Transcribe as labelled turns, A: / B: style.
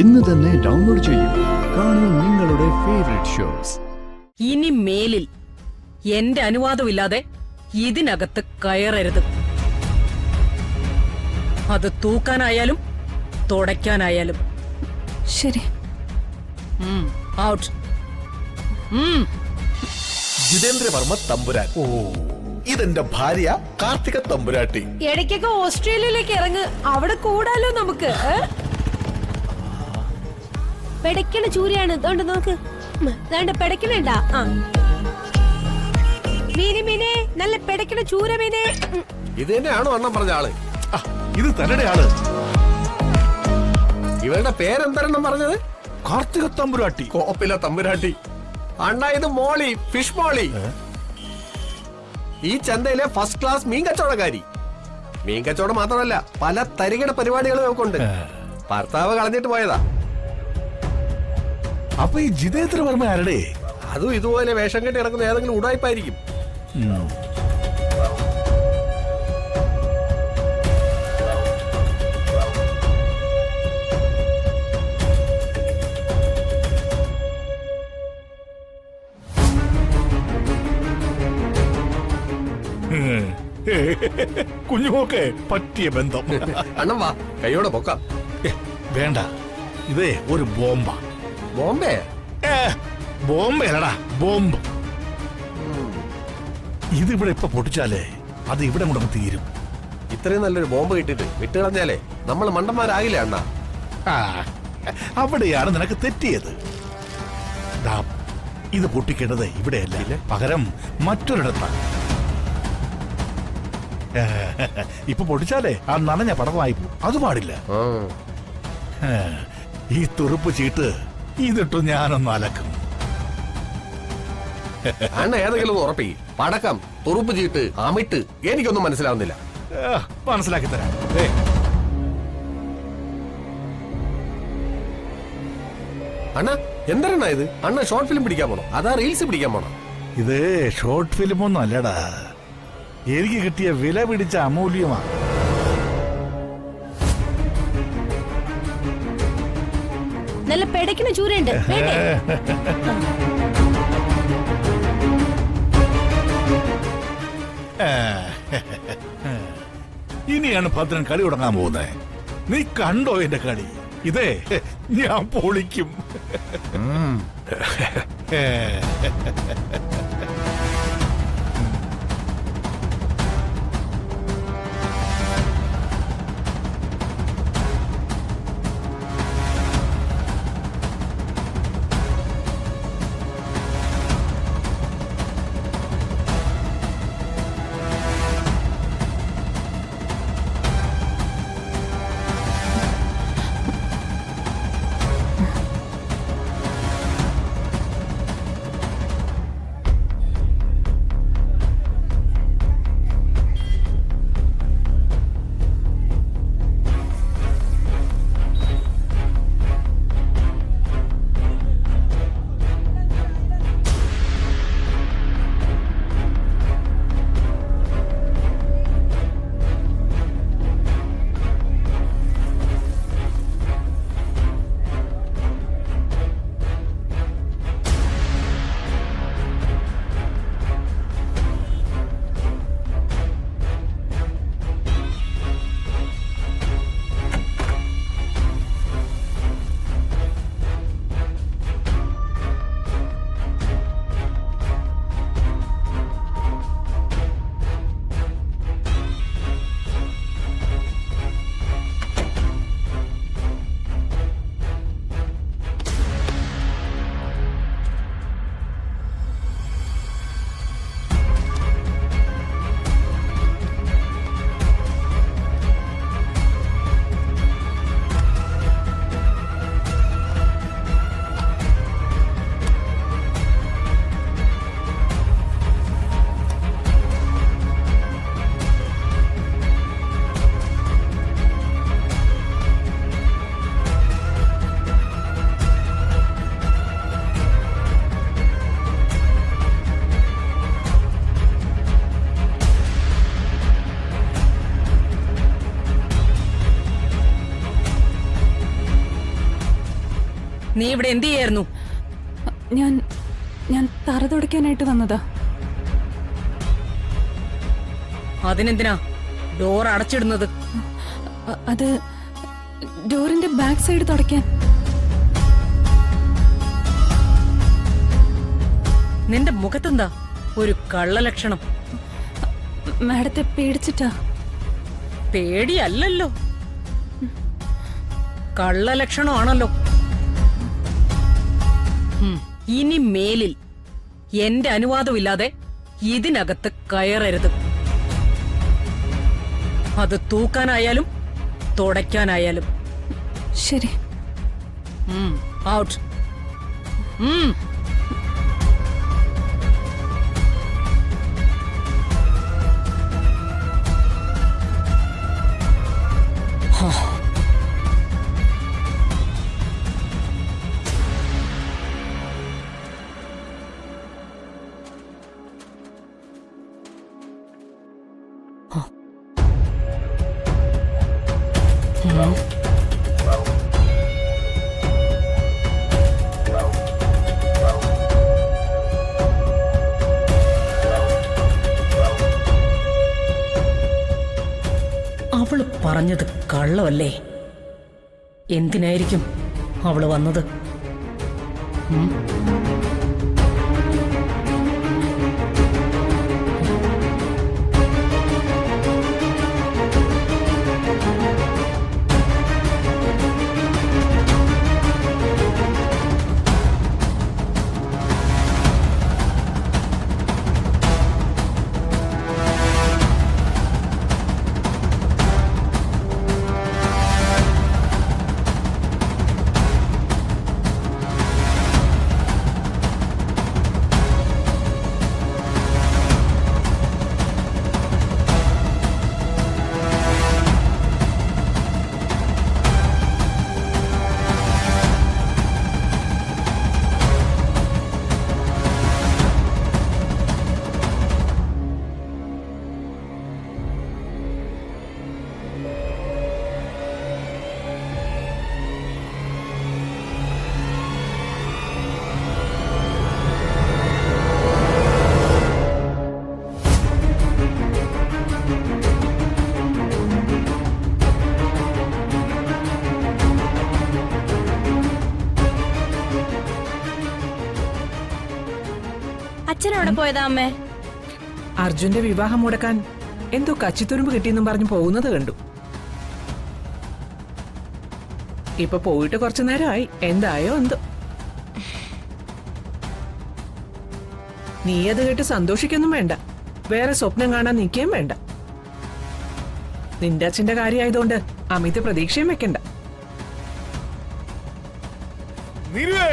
A: ഇന്ന് തന്നെ ഡൗൺലോഡ് ചെയ്യൂ. കാണൂ നിങ്ങളുടെ ഫേവറേറ്റ് ഷോസ്.
B: ഇനി മേലിൽ എന്റെ അനുവാദമില്ലാതെ ഇതിനകത്ത് കയറരുത്. അത് തൂക്കാനായാലും തുടയ്ക്കാനായാലും.
C: ശരി.
B: ഔട്ട്.
D: ജിതേന്ദ്രവർമ്മ തമ്പുരാൻ. ഓ, ഇതെന്റെ ഭാര്യ കാർത്തിക തമ്പുരാട്ടി.
C: ഇടയ്ക്കൊക്കെ ഓസ്ട്രേലിയയിലേക്ക് ഇറങ്ങ്, അവിടെ കൂടാലോ നമുക്ക്. പെടക്കണ ചൂരയാണ്. ഇതുകൊണ്ട് നോക്ക്, പെടക്കണണ്ടാ. മീനെ മീനെ, നല്ല പെടക്കണ ചൂര മീനെ.
D: ഇത് തന്നെയാണോ അണ്ണൻ പറഞ്ഞ ആള്?
E: ഇത് തന്നെ ആള്.
D: ഇവരുടെ പേരെന്താണെന്നും പറഞ്ഞത്?
E: കാർത്തിക തമ്പുരാട്ടി.
D: കോപ്പില തമ്പുരാട്ടി. അണ്ണ ഇത് മോളി, ഫിഷ് മോളി. ഈ ചന്തയിലെ ഫസ്റ്റ് ക്ലാസ് മീൻ കച്ചവടക്കാരി. മീൻ കച്ചവടം മാത്രമല്ല, പല തരികിട പരിപാടികളും നമുക്കുണ്ട്. ഭർത്താവ് കളഞ്ഞിട്ട് പോയതാ.
E: അപ്പൊ ഈ ജിതേന്ദ്രവർമ്മ ആരുടെ?
D: അതും ഇതുപോലെ വേഷം കെട്ടി ഇറങ്ങുന്ന ഏതെങ്കിലും ഉടായ്പായിരിക്കും.
E: കുഞ്ഞുമോക്കെ പറ്റിയ ബന്ധം.
D: അണ്ണൻ വാ, കൈയോടെ പൊക്കാം.
E: വേണ്ട, ഇതേ ഒരു ബോംബാ.
D: ബോംബെ?
E: ബോംബല്ലടാ, ബോംബ്. ഇതിവിടെ ഇപ്പൊ പൊട്ടിച്ചാലേ അത് ഇവിടെ കൊണ്ടങ്ങ് തീരും.
D: ഇത്രയും നല്ലൊരു ബോംബ് കിട്ടിട്ട് വിട്ടുകളഞ്ഞാലേ നമ്മൾ മണ്ടന്മാരാകില്ലേ അണ്ണ?
E: അവിടെയാണ് നിനക്ക് തെറ്റിയത്. ഇത് പൊട്ടിക്കേണ്ടത് ഇവിടെയല്ല, പകരം മറ്റൊരിടത്താണ്. ഇപ്പൊ പൊട്ടിച്ചാലേ ആ നനഞ്ഞ പടമായി പോകും. അത് പാടില്ല. ഈ തുറുപ്പ് ചീട്ട് ഇതിട്ടു ഞാനൊന്ന് അലക്കും.
D: അണ്ണ ഏതെങ്കിലും ഉറപ്പി. പടക്കം, തുറുപ്പ് ചീട്ട്, അമിട്ട്, എനിക്കൊന്നും മനസ്സിലാവുന്നില്ല.
E: മനസ്സിലാക്കി തരാം.
D: അണ്ണ എന്താണ് ഇത്? അണ്ണ ഷോർട്ട് ഫിലിം പിടിക്കാൻ പോണോ അതാ റീൽസ് പിടിക്കാൻ പോണോ?
E: ഇത് ഷോർട്ട് ഫിലിമൊന്നും അല്ലടാ, എനിക്ക് കിട്ടിയ വില പിടിച്ച അമൂല്യമാണ്.
C: നല്ല പെടക്കണ ചൂരയുണ്ട്.
E: ഇനിയാണ് ഭദ്രൻ കളി തുടങ്ങാൻ പോകുന്നത്. നീ കണ്ടോ എന്റെ കളി? ഇതേ ഞാൻ പൊളിക്കും.
B: നീ ഇവിടെ എന്ത് ചെയ്യായിരുന്നു?
F: ഞാൻ തറ തുടയ്ക്കാനായിട്ട് വന്നതാ.
B: അതിനെന്തിനാ ഡോർ അടച്ചിടുന്നത്?
F: അത് ഡോറിന്റെ ബാക്ക് സൈഡ് തുടയ്ക്കാൻ.
B: നിന്റെ മുഖത്തെന്താ ഒരു കള്ളലക്ഷണം?
F: മാഡത്തെ പേടിച്ചിട്ടാ.
B: പേടിയല്ലല്ലോ, കള്ളലക്ഷണമാണല്ലോ. ഇനി മേലിൽ എന്റെ അനുവാദമില്ലാതെ ഇതിനകത്ത് കയറരുത്. അത് തൂക്കാനായാലും തുടയ്ക്കാനായാലും.
F: ശരി.
B: ഔട്ട്. അവള് പറഞ്ഞത് കള്ളമല്ലേ? എന്തിനായിരിക്കും അവള് വന്നത്?
C: അച്ഛനവിടെ പോയതാ അമ്മേ?
G: അർജുന്റെ വിവാഹം മുടക്കാൻ എന്തോ കച്ചിത്തുരുമ്പ് കിട്ടിയെന്നും പറഞ്ഞു പോകുന്നത് കണ്ടു. ഇപ്പൊ പോയിട്ട് കുറച്ചു നേരമായി. എന്തായോ എന്തോ. നീ അത് കേട്ട് സന്തോഷിക്കൊന്നും വേണ്ട, വേറെ സ്വപ്നം കാണാൻ നിൽക്കുകയും വേണ്ട. നിന്റെ അച്ഛന്റെ കാര്യമായതുകൊണ്ട് അമിത പ്രതീക്ഷയും വെക്കണ്ട.
E: നീരുവേ